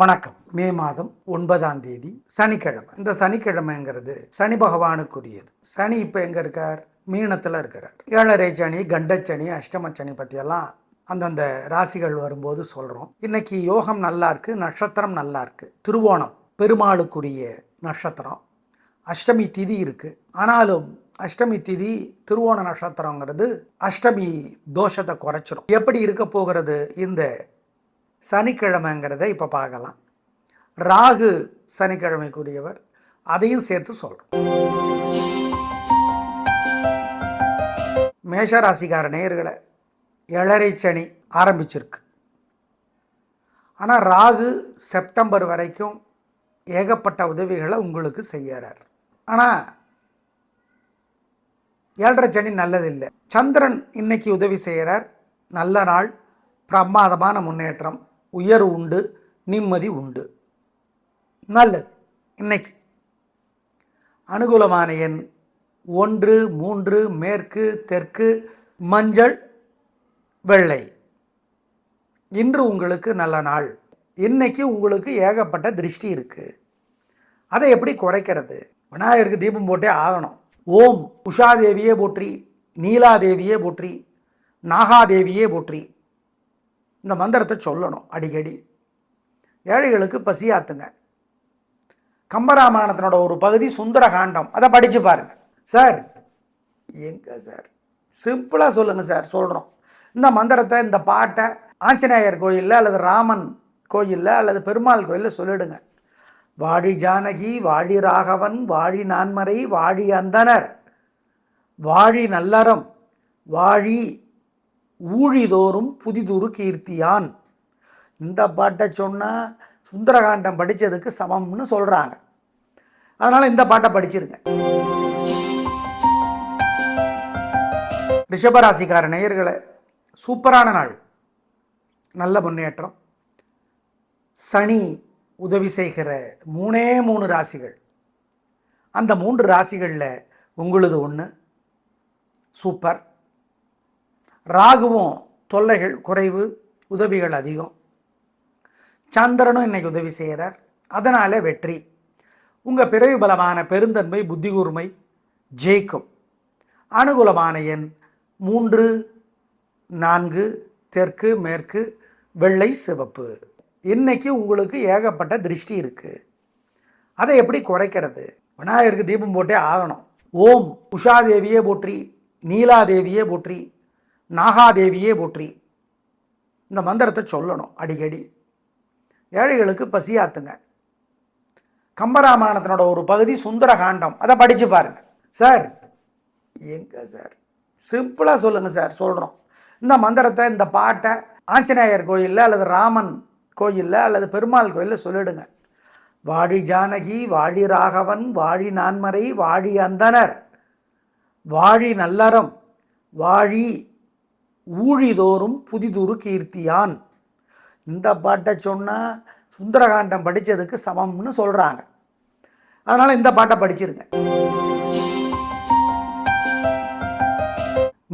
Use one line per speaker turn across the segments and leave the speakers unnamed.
வணக்கம். மே மாதம் 9ஆம் தேதி சனிக்கிழமை. இந்த சனிக்கிழமைங்கிறது சனி பகவானுக்குரியது. சனி இப்போ எங்கே இருக்கார்? மீனத்தில் இருக்கிறார். 7.5 சனி, கண்டச்சனி, அஷ்டம சனி பற்றியெல்லாம் அந்தந்த ராசிகள் வரும்போது சொல்கிறோம். இன்னைக்கு யோகம் நல்லா இருக்கு, நட்சத்திரம் நல்லா இருக்கு. திருவோணம் பெருமாளுக்குரிய நட்சத்திரம். அஷ்டமி திதி இருக்கு. ஆனாலும் அஷ்டமி திதி திருவோண நட்சத்திரங்கிறது அஷ்டமி தோஷத்தை குறைச்சிரும். எப்படி இருக்க போகிறது இந்த சனிக்கிழமைங்கிறத இப்போ பார்க்கலாம். ராகு சனிக்கிழமைக்குரியவர், அதையும் சேர்த்து சொல்கிறோம். மேஷராசிக்கார நேயர்களை 7.5 சனி ஆரம்பிச்சிருக்கு. ஆனால் ராகு செப்டம்பர் வரைக்கும் ஏகப்பட்ட உதவிகளை உங்களுக்கு செய்யறார். ஆனால் 7.5 சனி நல்லதில்லை. சந்திரன் இன்னைக்கு உதவி செய்கிறார். நல்ல நாள், பிரமாதமான முன்னேற்றம், உயர்வு உண்டு, நிம்மதி உண்டு, நல்லது. இன்னைக்கு அனுகூலமான எண் 1, 3, மேற்கு, தெற்கு, மஞ்சள், வெள்ளை. இன்று உங்களுக்கு நல்ல நாள். இன்னைக்கு உங்களுக்கு ஏகப்பட்ட திருஷ்டி இருக்கு. அதை எப்படி குறைக்கிறது? விநாயகருக்கு தீபம் போட்டே ஆகணும். ஓம் உஷாதேவியே போற்றி, நீலாதேவியே போற்றி, நாகாதேவியே போற்றி. இந்த மந்திரத்தை சொல்லணும் அடிக்கடி. ஏழைகளுக்கு பசியாத்துங்க. கம்பராமாயணத்தினோட ஒரு பகுதி சுந்தரகாண்டம், அதை படித்து பாருங்க. சார் எங்க சார் சிம்பிளாக சொல்லுங்கள் சார், சொல்கிறோம். இந்த மந்திரத்தை, இந்த பாட்டை ஆஞ்சநேயர் கோயிலில் அல்லது ராமன் கோயிலில் அல்லது பெருமாள் கோயிலில் சொல்லிடுங்க. வாழி ஜானகி, வாழி ராகவன், வாழி நான்மறை, வாழி அந்தனர், வாழி நல்லறம், வாழி ஊழிதோறும் புதிதுரு கீர்த்தியான். இந்த பாட்டை சொன்னால் சுந்தரகாண்டம் படித்ததுக்கு சமம்னு சொல்கிறாங்க. அதனால் இந்த பாட்டை படிச்சிருங்க. ரிஷபராசிக்கார நேயர்களை சூப்பரான நாள், நல்ல முன்னேற்றம். சனி உதவி செய்கிற 3 ராசிகள். அந்த 3 ராசிகளில் உங்களுது ஒன்று சூப்பர். ராகுவும் தொல்லைகள் குறைவு, உதவிகள் அதிகம். சந்திரனும் இன்னைக்கு உதவி செய்கிறார். அதனால் வெற்றி. உங்கள் பிறவி பலமான பெருந்தன்மை, புத்தி கூர்மை ஜெயிக்கும். அனுகூலமான எண் 3, 4, தெற்கு, மேற்கு, வெள்ளை, சிவப்பு. இன்னைக்கு உங்களுக்கு ஏகப்பட்ட திருஷ்டி இருக்குது. அதை எப்படி குறைக்கிறது? விநாயகருக்கு தீபம் போட்டே ஆகணும். ஓம் உஷாதேவியே போற்றி, நீலாதேவியே போற்றி, நாகாதேவியே போற்றி. இந்த மந்திரத்தை சொல்லணும் அடிக்கடி. ஏழைகளுக்கு பசியாத்துங்க. கம்பராமாயணத்தினோட ஒரு பகுதி சுந்தரகாண்டம், அதை படித்து பாருங்க. சார் எங்க சார் சிம்பிளாக சொல்லுங்கள் சார், சொல்கிறோம். இந்த மந்திரத்தை, இந்த பாட்டை ஆஞ்சநேயர் கோயிலில் அல்லது ராமன் கோயிலில் அல்லது பெருமாள் கோயிலில் சொல்லிடுங்க. வாழி ஜானகி, வாழி ராகவன், வாழி நான்மறை, வாழி அந்தனர், வாழி நல்லறம், வாழி ஊழிதோறும் புதிதுரு கீர்த்தியான். இந்த பாட்டை சொன்னால் சுந்தரகாண்டம் படித்ததுக்கு சமம்னு சொல்கிறாங்க. அதனால் இந்த பாட்டை படிச்சிருங்க.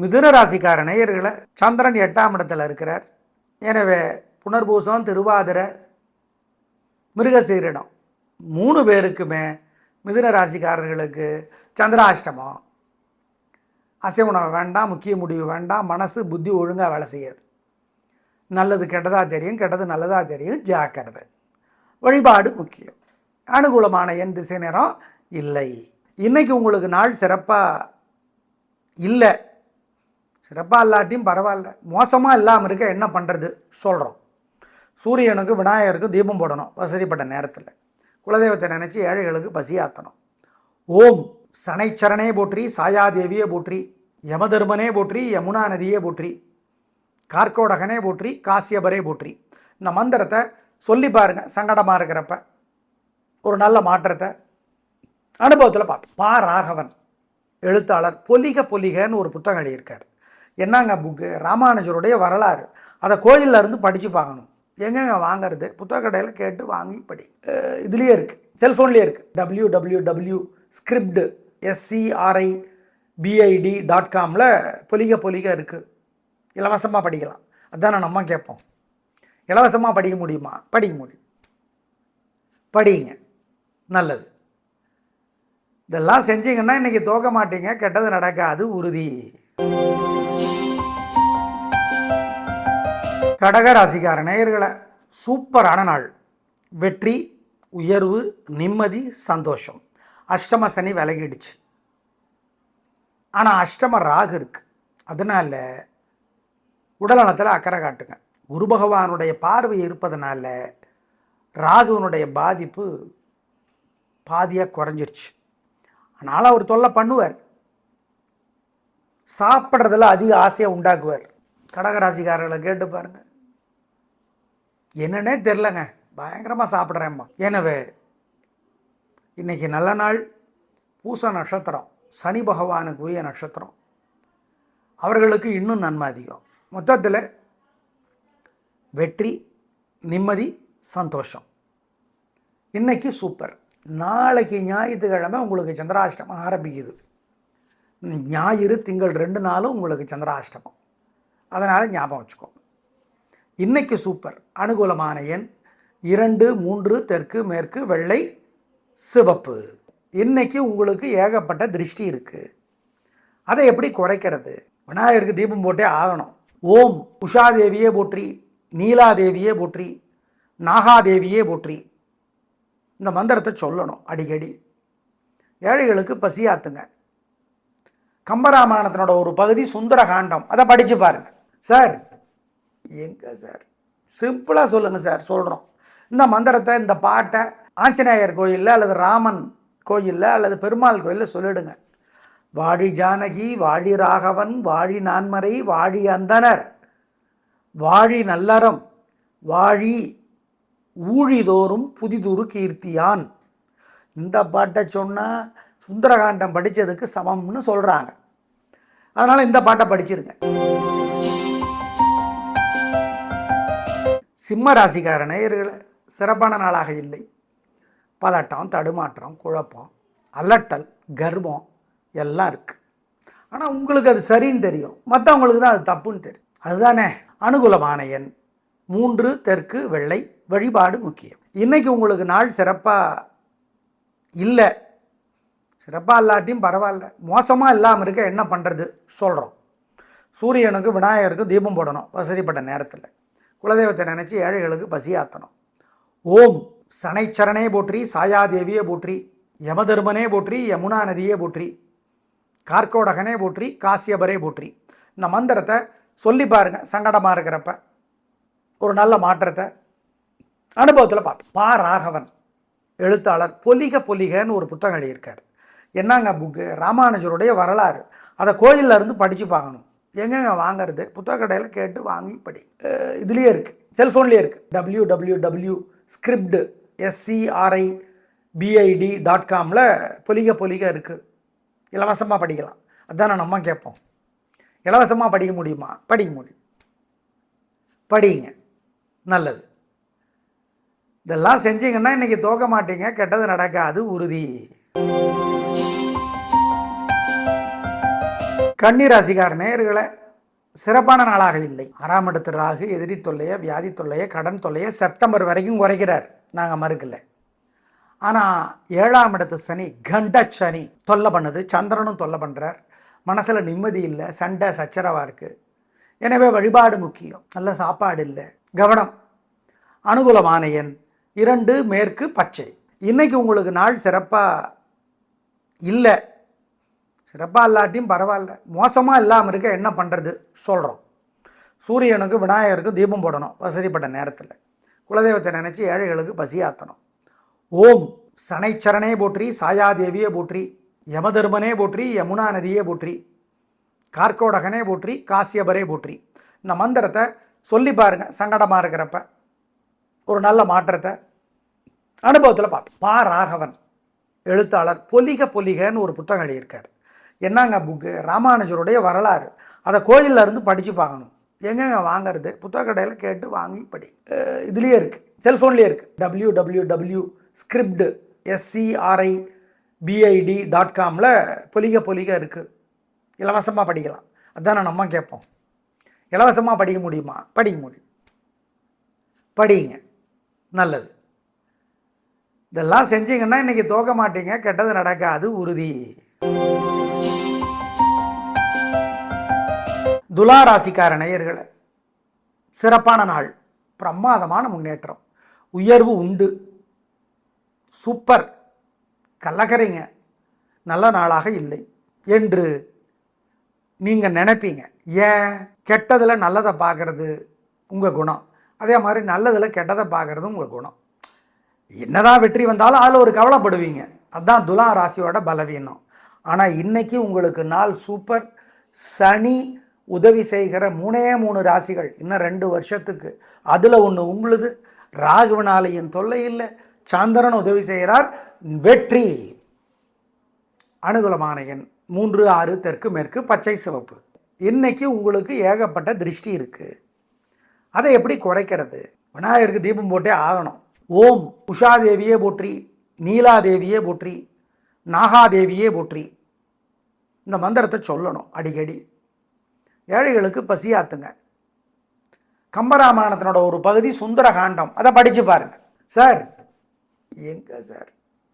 மிதுன ராசிக்கார நேயர்களை சந்திரன் 8ஆம் இடத்துல இருக்கிறார். எனவே புனர்பூசம், திருவாதிரை, மிருகசீரிடம் 3 பேருக்குமே மிதுன ராசிக்காரர்களுக்கு சந்திராஷ்டமம். அசைவ உணவு வேண்டாம், முக்கிய முடிவு வேண்டாம், மனசு புத்தி ஒழுங்காக வேலை செய்யாது. நல்லது கெட்டதாக தெரியும், கெட்டது நல்லதாக தெரியும், ஜாக்கிரதை. வழிபாடு முக்கியம். அனுகூலமான எண், திசை, நேரம் இல்லை. இன்னைக்கு உங்களுக்கு நாள் சிறப்பாக இல்லை. சிறப்பாக இல்லாட்டியும் பரவாயில்ல, மோசமாக இல்லாமல் இருக்க என்ன பண்ணுறது சொல்கிறோம். சூரியனுக்கு விநாயகருக்கு தீபம் போடணும் வசதிப்பட்ட நேரத்தில். குலதெய்வத்தை நினச்சி ஏழைகளுக்கு பசியாற்றணும். ஓம் சனைச்சரனே போற்றி, சாயாதேவியே போற்றி, யமதர்மனே போற்றி, யமுனா நதியே போற்றி, கார்கோடகனே போற்றி, காசியபரே போற்றி. இந்த மந்திரத்தை சொல்லி பாருங்கள். சங்கடமாக இருக்கிறப்ப ஒரு நல்ல மாற்றத்தை அனுபவத்தில் பார்ப்போம். பா ராகவன் எழுத்தாளர் பொலிக பொலிகன்னு ஒரு புத்தகம் எழுதியிருக்கார். என்னங்க புக்கு? ராமானுஜருடைய வரலாறு. அதை கோயிலில் இருந்து படித்து பார்க்கணும். எங்கெங்க வாங்கிறது? புத்தக கடையில் கேட்டு வாங்கி படி. இதுலேயே இருக்குது, செல்ஃபோன்லேயே இருக்குது. www.scribd SCRIBID.comல பொலிக இருக்குது. இலவசமாக படிக்கலாம். அதுதான் நம்ம கேட்போம். இலவசமாக படிக்க முடியுமா? படிக்க முடியும். படிங்க, நல்லது. இதெல்லாம் செஞ்சீங்கன்னா இன்றைக்கி தோக்க மாட்டீங்க, கெட்டது நடக்காது உறுதி. கடக ராசிக்கார நேயர்களை, சூப்பரான நாள். வெற்றி, உயர்வு, நிம்மதி, சந்தோஷம். அஷ்டம சனி விலகிடுச்சு. ஆனால் அஷ்டம ராகு இருக்கு. அதனால உடல்நலத்தில் அக்கறை காட்டுங்க. குரு பகவானுடைய பார்வை இருப்பதனால ராகுவனுடைய பாதிப்பு பாதியாக குறைஞ்சிருச்சு. அதனால் அவர் தொல்லை பண்ணுவார். சாப்பிட்றதுல அதிக ஆசையை உண்டாக்குவார். கடகராசிக்காரர்களை கேட்டு பாருங்க, என்னன்னே தெரிலங்க, பயங்கரமாக சாப்பிட்றேம்மா. எனவே இன்றைக்கி நல்ல நாள். பூச நட்சத்திரம் சனி பகவானுக்குரிய நட்சத்திரம். அவர்களுக்கு இன்னும் நன்மை அதிகம். மொத்தத்தில் வெற்றி, நிம்மதி, சந்தோஷம். இன்றைக்கி சூப்பர். நாளைக்கு ஞாயிற்றுக்கிழமை உங்களுக்கு சந்திராஷ்டமம் ஆரம்பிக்குது. ஞாயிறு, திங்கள் 2 நாளும் உங்களுக்கு சந்திராஷ்டமம். அதனால் ஞாபகம் வச்சுக்கோங்க. இன்றைக்கி சூப்பர். அனுகூலமான எண் 2, 3, தெற்கு, மேற்கு, வெள்ளை, சிவப்பு. இன்றைக்கி உங்களுக்கு ஏகப்பட்ட திருஷ்டி இருக்குது. அதை எப்படி குறைக்கிறது? விநாயகருக்கு தீபம் போட்டே ஆகணும். ஓம் உஷாதேவியே போற்றி, நீலாதேவியே போற்றி, நாகாதேவியே போற்றி. இந்த மந்திரத்தை சொல்லணும் அடிக்கடி. ஏழைகளுக்கு பசியாத்துங்க. கம்பராமாயணத்தினோட ஒரு பகுதி சுந்தரகாண்டம், அதை படித்து பாருங்கள். சார் எங்கே சார், சிம்பிளாக சொல்லுங்கள் சார், சொல்கிறோம். இந்த மந்திரத்தை, இந்த பாட்டை ஆஞ்சநேயர் கோயிலில் அல்லது ராமன் கோயிலில் அல்லது பெருமாள் கோயிலில் சொல்லிடுங்க. வாழி ஜானகி, வாழி ராகவன், வாழி நான்மறை, வாழி அந்தனர், வாழி நல்லறம், வாழி ஊழிதோறும் புதிதுரு கீர்த்தியான். இந்த பாட்டை சொன்னால் சுந்தரகாண்டம் படித்ததுக்கு சமம்னு சொல்கிறாங்க. அதனால் இந்த பாட்டை படிச்சிருங்க. சிம்ம ராசிக்கார நேயர்களை, சிறப்பான நாளாக இல்லை. பதட்டம், தடுமாற்றம், குழப்பம், அல்லட்டல், கர்வம் எல்லாம் இருக்குது. ஆனால் உங்களுக்கு அது சரின்னு தெரியும், மற்றவங்களுக்கு தான் அது தப்புன்னு தெரியும். அதுதானே. அனுகூலமான எண் 3, தெற்கு, வெள்ளை. வழிபாடு முக்கியம். இன்றைக்கி உங்களுக்கு நாள் சிறப்பாக இல்லை. சிறப்பாக இல்லாட்டியும் பரவாயில்ல, மோசமாக இல்லாமல் இருக்க என்ன பண்ணுறது சொல்கிறோம். சூரியனுக்கு விநாயகருக்கு தீபம் போடணும் வசதிப்பட்ட நேரத்தில். குலதெய்வத்தை நினச்சி ஏழைகளுக்கு பசியாற்றணும். ஓம் சனைச்சரனே போற்றி, சாயாதேவியே போற்றி, யமதர்மனே போற்றி, யமுனா நதியே போற்றி, கார்கோடகனே போற்றி, காசியபரே போற்றி. இந்த மந்திரத்தை சொல்லி பாருங்கள். சங்கடமாக இருக்கிறப்ப ஒரு நல்ல மாற்றத்தை அனுபவத்தில் பார்ப்போம். பா ராகவன் எழுத்தாளர் பொலிக பொலிகன்னு ஒரு புத்தகம் எழுதியிருக்கார். என்னங்க புக்கு? ராமானுஜருடைய வரலாறு. அதை கோயிலில் இருந்து படித்து பார்க்கணும். எங்கெங்க வாங்கிறது? புத்தக கடையில் கேட்டு வாங்கி படி. இதுலேயே இருக்குது, செல்ஃபோன்லேயே இருக்குது. www.scribd.com பொலிக பொலிக இருக்குது. இலவசமாக படிக்கலாம். அதுதானே நம்ம கேட்போம். இலவசமாக படிக்க முடியுமா? படிக்க முடியும். படிங்க, நல்லது. இதெல்லாம் செஞ்சீங்கன்னா இன்றைக்கி தோக்க மாட்டீங்க, கெட்டது நடக்காது உறுதி. கன்னி ராசிக்கார நேயர்களை, சிறப்பான நாளாக இல்லை. 6ஆம் இடத்து ராகு எதிரி தொல்லையை, வியாதி தொல்லையை, கடன் தொல்லையை செப்டம்பர் வரைக்கும் குறைக்கிறார். நாங்கள் மறுக்கல. ஆனால் 7ஆம் இடத்து சனி, கண்ட சனி தொல்லை பண்ணுது. சந்திரனும் தொல்லை பண்ணுறார். மனசில் நிம்மதி இல்லை, சண்டை சச்சரவாக இருக்குது. எனவே வழிபாடு முக்கியம். நல்ல சாப்பாடு இல்லை, கவனம். அனுகூலமான எண் 2, மேற்கு, பச்சை. இன்றைக்கி உங்களுக்கு நாள் சிறப்பாக இல்லை. சிறப்பாக இல்லாட்டியும் பரவாயில்ல, மோசமாக இல்லாமல் இருக்க என்ன பண்ணுறது சொல்கிறோம். சூரியனுக்கு விநாயகருக்கு தீபம் போடணும் வசதிப்பட்ட நேரத்தில். குலதெய்வத்தை நினச்சி ஏழைகளுக்கு பசியாற்றணும். ஓம் சனைச்சரனே போற்றி, சாயாதேவியே போற்றி, யமதர்மனே போற்றி, யமுனா நதியே போற்றி, கார்கோடகனே போற்றி, காசியபரே போற்றி. இந்த மந்திரத்தை சொல்லி பாருங்கள். சங்கடமாக இருக்கிறப்ப ஒரு நல்ல மாற்றத்தை அனுபவத்தில் பார்ப்போம். பா ராகவன் எழுத்தாளர் பொலிக பொலிகன்னு ஒரு புத்தகம் எழுதியிருக்கார். என்னங்க புக்கு? ராமானுஜருடைய வரலாறு. அதை கோயிலில் இருந்து படித்து பார்க்கணும். எங்கெங்க வாங்கிறது? புத்தக கடையில் கேட்டு வாங்கி படி. இதுலேயே இருக்குது, செல்ஃபோன்லேயே இருக்குது. www.scribd.com பொலிக பொலிக இருக்குது. இலவசமாக படிக்கலாம். அதுதானே நம்ம கேட்போம். இலவசமாக படிக்க முடியுமா? படிக்க முடியும். படிங்க, நல்லது. இதெல்லாம் செஞ்சீங்கன்னா இன்றைக்கி தோக்க மாட்டீங்க, கெட்டது நடக்காது உறுதி. துலா ராசிக்கார நேயர்களே, சிறப்பான நாள், பிரமாதமான முன்னேற்றம், உயர்வு உண்டு, சூப்பர், கலகரைங்க, நல்ல நாளாக இல்லை என்று நீங்கள் நினைப்பீங்க. ஏன்? கெட்டதில் நல்லதை பார்க்குறது உங்கள் குணம், அதே மாதிரி நல்லதில் கெட்டதை பார்க்குறது உங்கள் குணம். என்னதான் வெற்றி வந்தாலும் அதில் ஒரு கவலைப்படுவீங்க. அதுதான் துலா ராசியோட பலவீனம். ஆனால் இன்றைக்கி உங்களுக்கு நாள் சூப்பர். சனி உதவி செய்கிற 3 ராசிகள், இன்னும் 2 வருஷத்துக்கு, அதில் ஒன்று உங்களுது. ராகுவினாலையும் தொல்லை இல்லை, சந்திரன் உதவி செய்கிறார், வெற்றி. அனுகூலமான எண் 3, 6, தெற்கு மேற்கு, பச்சை சிவப்பு. இன்னைக்கு உங்களுக்கு ஏகப்பட்ட திருஷ்டி இருக்குது. அதை எப்படி குறைக்கிறது? விநாயகருக்கு தீபம் போட்டே ஆகணும். ஓம் உஷாதேவியே போற்றி, நீலாதேவியே போற்றி, நாகாதேவியே போற்றி, இந்த மந்திரத்தை சொல்லணும் அடிக்கடி. ஏழைகளுக்கு பசியாத்துங்க. கம்பராமாயணத்தினோட ஒரு பகுதி சுந்தரகாண்டம், அதை படித்து பாருங்கள். சார் எங்கே சார்,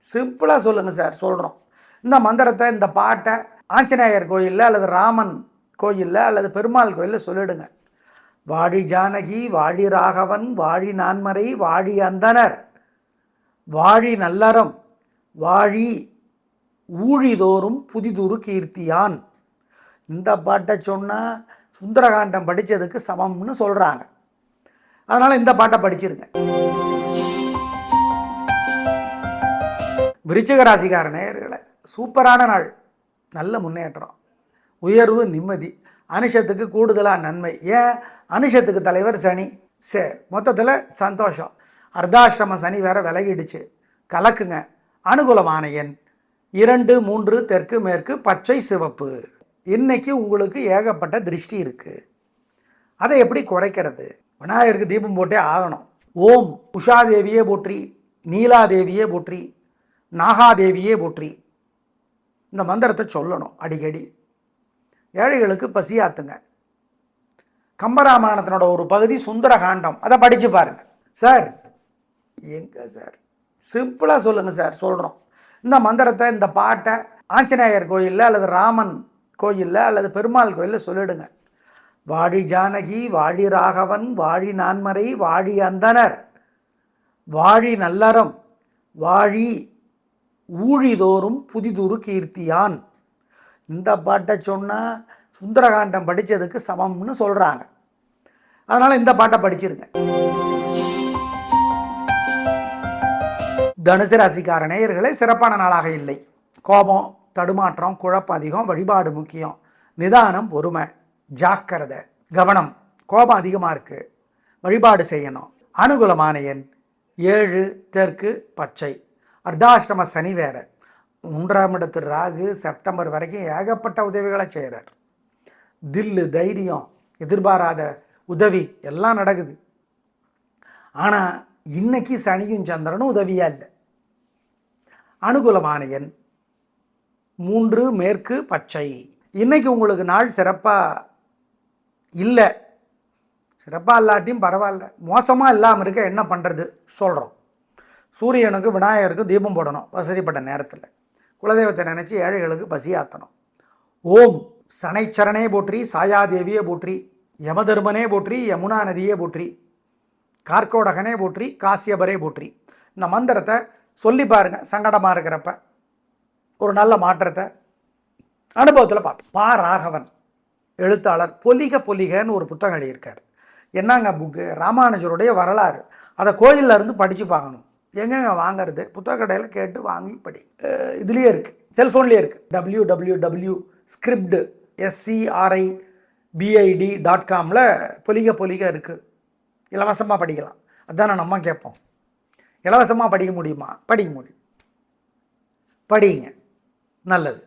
சிம்பிளாக சொல்லுங்கள் சார், சொல்கிறோம். இந்த மந்திரத்தை, இந்த பாட்டை ஆஞ்சநேயர் கோயிலில் அல்லது ராமன் கோயிலில் அல்லது பெருமாள் கோயிலில் சொல்லிடுங்க. வாழி ஜானகி, வாழி ராகவன், வாழி நான்மறை, வாழி அந்தனர், வாழி நல்லறம், வாழி ஊழிதோறும் புதிதுரு கீர்த்தியான். இந்த பாட்டை சொன்னால் சுந்தரகாண்டம் படித்ததுக்கு சமம்னு சொல்கிறாங்க. அதனால் இந்த பாட்டை படிச்சிருங்க. விருச்சிக ராசிக்கார நேயர்களே, சூப்பரான நாள், நல்ல முன்னேற்றம், உயர்வு, நிம்மதி. அனுஷத்துக்கு கூடுதலாக நன்மை. ஏன்? அனுஷத்துக்கு தலைவர் சனி. சரி, மொத்தத்தில் சந்தோஷம். அர்த்தாஷ்டம சனி வேற விலகிடுச்சு, கலக்குங்க. அனுகூலமான எண் 2, 3, தெற்கு மேற்கு, பச்சை சிவப்பு. இன்னைக்கு உங்களுக்கு ஏகப்பட்ட திருஷ்டி இருக்குது. அதை எப்படி குறைக்கிறது? விநாயகருக்கு தீபம் போட்டே ஆகணும். ஓம் உஷாதேவியே போற்றி, நீலாதேவியே போற்றி, நாகாதேவியே போற்றி, இந்த மந்திரத்தை சொல்லணும் அடிக்கடி. ஏழைகளுக்கு பசியாத்துங்க. கம்பராமாயணத்தினோட ஒரு பகுதி சுந்தரகாண்டம், அதை படித்து பாருங்கள். சார் எங்கே சார், சிம்பிளாக சொல்லுங்கள் சார், சொல்கிறோம். இந்த மந்திரத்தை, இந்த பாட்டை ஆஞ்சநேயர் கோயிலில் அல்லது ராமன் கோயிலில் அல்லது பெருமாள் கோயிலில் சொல்லிடுங்க. வாழி ஜானகி, வாழி ராகவன், வாழி நான்மறை, வாழி அந்தனர், வாழி நல்லறம், வாழி ஊழிதோறும் புதிதுரு கீர்த்தியான். இந்த பாட்டை சொன்னால் சுந்தரகாண்டம் படித்ததுக்கு சமம்னு சொல்கிறாங்க. அதனால் இந்த பாட்டை படிச்சிருங்க. தனுசு ராசிக்கார நேயர்களே, சிறப்பான நாளாக இல்லை. கோபம், தடுமாற்றம், குழப்பம் அதிகம், வழிபாடு முக்கியம். நிதானம், பொறுமை, ஜாக்கிரதை, கவனம். கோபம் அதிகமாக இருக்குது, வழிபாடு செய்யணும். அனுகூலமான எண் 7, தெற்கு, பச்சை. அர்த்தாஷ்டம சனி வேற, 3ஆம் இடத்து ராகு செப்டம்பர் வரைக்கும் ஏகப்பட்ட உதவிகளை செய்கிறார். தில்லு, தைரியம், எதிர்பாராத உதவி எல்லாம் நடக்குது. ஆனால் இன்னைக்கு சனியும் சந்திரனும் உதவியாக இல்லை. அனுகூலமான எண் 3, மேற்கு, பச்சை. இன்னைக்கு உங்களுக்கு நாள் சிறப்பாக இல்லை. சிறப்பாக இல்லாட்டியும் பரவாயில்ல, மோசமாக இல்லாமல் இருக்க என்ன பண்ணுறது சொல்கிறோம். சூரியனுக்கு விநாயகருக்கு தீபம் போடணும் வசதிப்பட்ட நேரத்தில். குலதெய்வத்தை நினச்சி ஏழைகளுக்கு பசியாற்றணும். ஓம் சனைச்சரனே போற்றி, சாயாதேவியே போற்றி, யமதர்மனே போற்றி, யமுனா நதியே போற்றி, கார்கோடகனே போற்றி, காசியபரே போற்றி. இந்த மந்திரத்தை சொல்லி பாருங்கள். சங்கடமாக இருக்கிறப்ப ஒரு நல்ல மாற்றத்தை அனுபவத்தில் பார்ப்போம். பா ராகவன் எழுத்தாளர் பொலிக பொலிகன்னு ஒரு புத்தகம் எழுதியிருக்கார். என்னங்க புக்கு? ராமானுஜருடைய வரலாறு. அதை கோயிலில் இருந்து படித்து பார்க்கணும். எங்கெங்க வாங்கிறது? புத்தக கடையில் கேட்டு வாங்கி படி. இதுலேயே இருக்குது, செல்ஃபோன்லேயே இருக்குது. www.scribd.com பொலிக பொலிக இருக்குது. இலவசமாக படிக்கலாம். அதுதானே நம்ம கேட்போம். இலவசமாக படிக்க முடியுமா? படிக்க முடியும், படிங்க, நல்லது.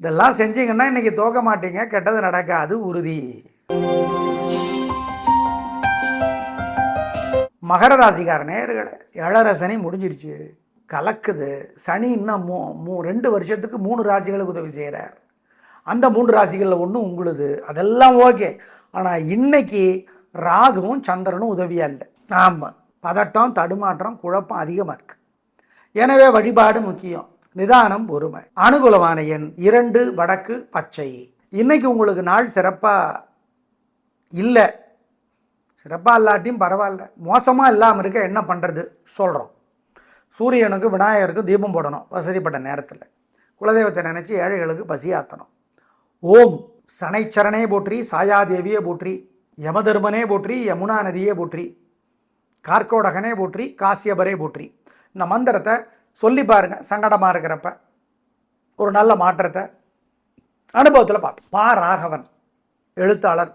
இதெல்லாம் செஞ்சீங்கன்னா இன்றைக்கி தோக்க மாட்டீங்க, கெட்டது நடக்காது உறுதி. மகர ராசிக்கார நேயர்களே, 7 சனி முடிஞ்சிருச்சு, கலக்குது. சனி இன்னும் 2 வருஷத்துக்கு 3 ராசிகளுக்கு உதவி செய்கிறார். அந்த 3 ராசிகளில் ஒன்று உங்களுது, அதெல்லாம் ஓகே. ஆனால் இன்னைக்கு ராகுவும் சந்திரனும் உதவியாக இல்லை. ஆமாம், பதட்டம், தடுமாற்றம், குழப்பம் அதிகமாக இருக்குது. எனவே வழிபாடு முக்கியம், நிதானம் பொறுமை. அனுகூலமான எண் 2 வடக்கு பச்சை. இன்னைக்கு உங்களுக்கு நாள் சிறப்பாக இல்லை, சிறப்பாக இல்லாட்டியும் பரவாயில்ல, மோசமாக இல்லாமல் இருக்க என்ன பண்ணுறது சொல்கிறோம். சூரியனுக்கு விநாயகருக்கு தீபம் போடணும் வசதிப்பட்ட நேரத்தில். குலதெய்வத்தை நினச்சி ஏழைகளுக்கு பசியாற்றணும். ஓம் சனைச்சரனே போற்றி, சாயாதேவியே போற்றி, யமதர்மனே போற்றி, யமுனா நதியே போற்றி, கார்கோடகனே போற்றி, காசியபரே போற்றி. இந்த மந்திரத்தை சொல்லி பாருங்கள். சங்கடமாக இருக்கிறப்ப ஒரு நல்ல மாற்றத்தை அனுபவத்தில் பார்ப்போம். பா ராகவன் எழுத்தாளர்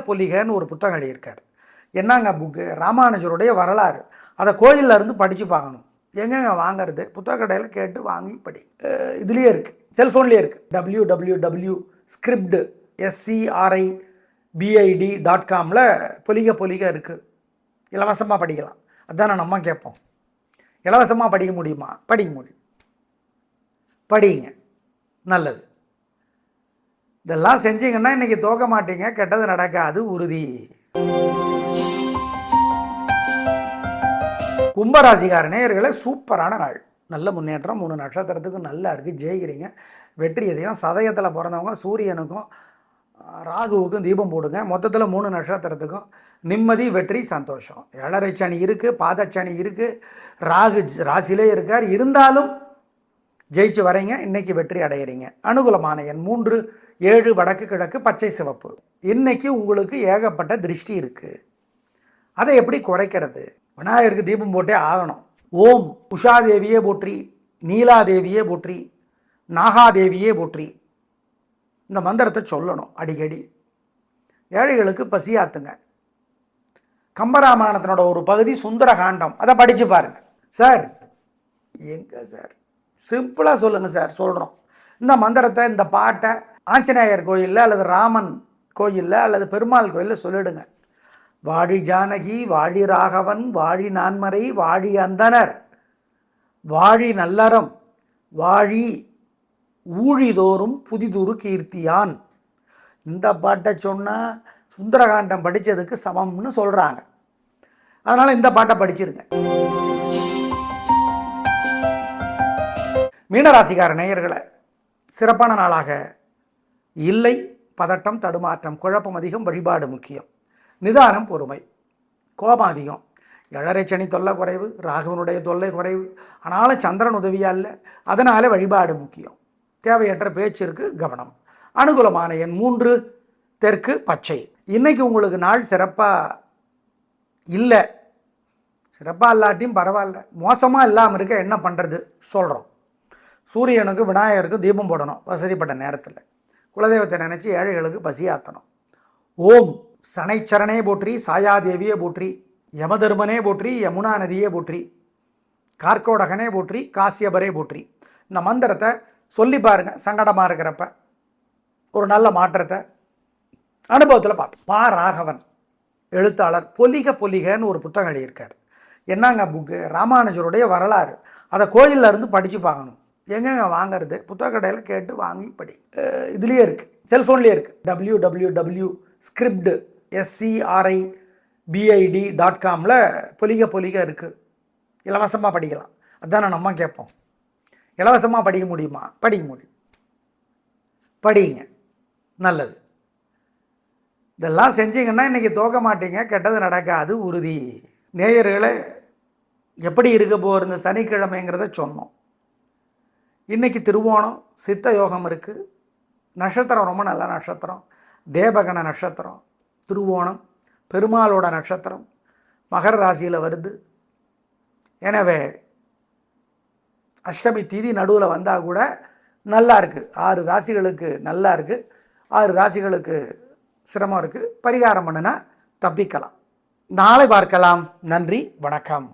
பொலிகன்னு ஒரு புத்தகம் எழுதியிருக்கார். என்னங்க புக்கு? ராமானுஜருடைய வரலாறு. அதை கோயிலில் இருந்து படித்து பார்க்கணும். எங்கெங்க வாங்கிறது? புத்தக கடையில் கேட்டு வாங்கி படி. இதுலேயே இருக்குது, செல்ஃபோன்லேயே இருக்குது. www.scribd.com பொலிக இருக்குது. இலவசமாக படிக்கலாம். அதுதான் நம்ம கேட்போம். இலவசமாக படிக்க முடியுமா? படிக்க முடியும், படிங்க, நல்லது. இதெல்லாம் செஞ்சீங்கன்னா இன்றைக்கி தோக்க மாட்டீங்க, கெட்டது நடக்காது உறுதி. கும்பராசிக்கார நேயர்களே, சூப்பரான நாள், நல்ல முன்னேற்றம். 3 நட்சத்திரத்துக்கும் நல்லா இருக்குது, ஜெயிக்கிறீங்க, வெற்றி எதையும். சதயத்தில் பிறந்தவங்க சூரியனுக்கும் ராகுவுக்கும் தீபம் போடுங்க. மொத்தத்தில் 3 நட்சத்திரத்துக்கும் நிம்மதி, வெற்றி, சந்தோஷம். 7.5 சனி இருக்குது, பாதச்சனி இருக்குது, ராகு ராசியிலே இருக்கார். இருந்தாலும் ஜெயிச்சு வரீங்க, இன்றைக்கி வெற்றி அடைகிறீங்க. அனுகூலமான எண் 3 7 வடக்கு கிழக்கு பச்சை சிவப்பு. இன்றைக்கி உங்களுக்கு ஏகப்பட்ட திருஷ்டி இருக்குது. அதை எப்படி குறைக்கிறது? விநாயகருக்கு தீபம் போட்டே ஆகணும். ஓம் உஷாதேவியே போற்றி, நீலாதேவியே போற்றி, நாகாதேவியே போற்றி. இந்த மந்திரத்தை சொல்லணும் அடிக்கடி. ஏழைகளுக்கு பசியாத்துங்க. கம்பராமாயணத்தினோட ஒரு பகுதி சுந்தரகாண்டம், அதை படித்து பாருங்கள். சார் எங்கே சார், சிம்பிளாக சொல்லுங்கள் சார், சொல்கிறோம். இந்த மந்திரத்தை, இந்த பாட்டை ஆஞ்சநேயர் கோயிலில் அல்லது ராமன் கோயிலில் அல்லது பெருமாள் கோயிலில் சொல்லிடுங்க. வாழி ஜானகி, வாழி ராகவன், வாழி நான்மறை, வாழி அந்தனர், வாழி நல்லறம், வாழி ஊழிதோறும் புதிதுரு கீர்த்தியான். இந்த பாட்டை சொன்னால் சுந்தரகாண்டம் படித்ததுக்கு சமம்னு சொல்கிறாங்க. அதனால் இந்த பாட்டை படிச்சிருங்க. மீனராசிக்கார நேயர்களை, சிறப்பான நாளாக இல்லை. பதட்டம், தடுமாற்றம், குழப்பம் அதிகம், வழிபாடு முக்கியம், நிதானம் பொறுமை. கோபம் அதிகம். 7.5 சனி தொல்லை குறைவு, ராகுவனுடைய தொல்லை குறைவு, ஆனாலும் சந்திரன் உதவியா இல்லை. அதனால் வழிபாடு முக்கியம். தேவையற்ற பேச்சிற்கு கவனம். அனுகூலமான எண் 3 தெற்கு பச்சை. இன்றைக்கி உங்களுக்கு நாள் சிறப்பாக இல்லை, சிறப்பாக இல்லாட்டியும் பரவாயில்ல, மோசமாக இல்லாமல் இருக்க என்ன பண்ணுறது சொல்கிறோம். சூரியனுக்கு விநாயகருக்கு தீபம் போடணும் வசதிப்பட்ட நேரத்தில். குலதெய்வத்தை நினச்சி ஏழைகளுக்கு பசியாற்றணும். ஓம் சனைச்சரனே போற்றி, சாயாதேவியே போற்றி, யமதர்மனே போற்றி, யமுனா நதியே போற்றி, கார்கோடகனே போற்றி, காசியபரே போற்றி. இந்த மந்திரத்தை சொல்லி பாருங்கள். சங்கடமாக இருக்கிறப்ப ஒரு நல்ல மாற்றத்தை அனுபவத்தில் பார்ப்போம். பா ராகவன் எழுத்தாளர் பொலிகன்னு ஒரு புத்தகம் எழுதியிருக்கார். என்னங்க புக்கு? ராமானுஜருடைய வரலாறு. அதை கோயிலில் இருந்து படித்து பார்க்கணும். எங்கெங்க வாங்கிறது? புத்தக கடையில் கேட்டு வாங்கி படி. இதுலேயே இருக்குது, செல்ஃபோன்லேயே இருக்குது. www.scribd.com பொலிக இருக்குது. இலவசமாக படிக்கலாம். அதுதானே நம்ம கேட்போம். இலவசமாக படிக்க முடியுமா? படிக்க முடியும், படிங்க, நல்லது. இதெல்லாம் செஞ்சீங்கன்னா இன்றைக்கி தோக்க மாட்டீங்க, கெட்டது நடக்காது உறுதி. நேயர்களே, எப்படி இருக்க போகிற இந்த சனிக்கிழமைங்கிறத சொன்னோம். இன்றைக்கி திருவோணம், சித்த யோகம் இருக்குது. நட்சத்திரம் ரொம்ப நல்ல நட்சத்திரம், தேவகண நட்சத்திரம். திருவோணம் பெருமாளோட நட்சத்திரம், மகர ராசியில் வருது. எனவே அஷ்டமி திதி நடுவில் வந்தால் கூட நல்லா இருக்குது. 6 ராசிகளுக்கு நல்லா இருக்குது, 6 ராசிகளுக்கு சிரமம் இருக்குது. பரிகாரம் பண்ணுனா தப்பிக்கலாம். நாளை பார்க்கலாம். நன்றி, வணக்கம்.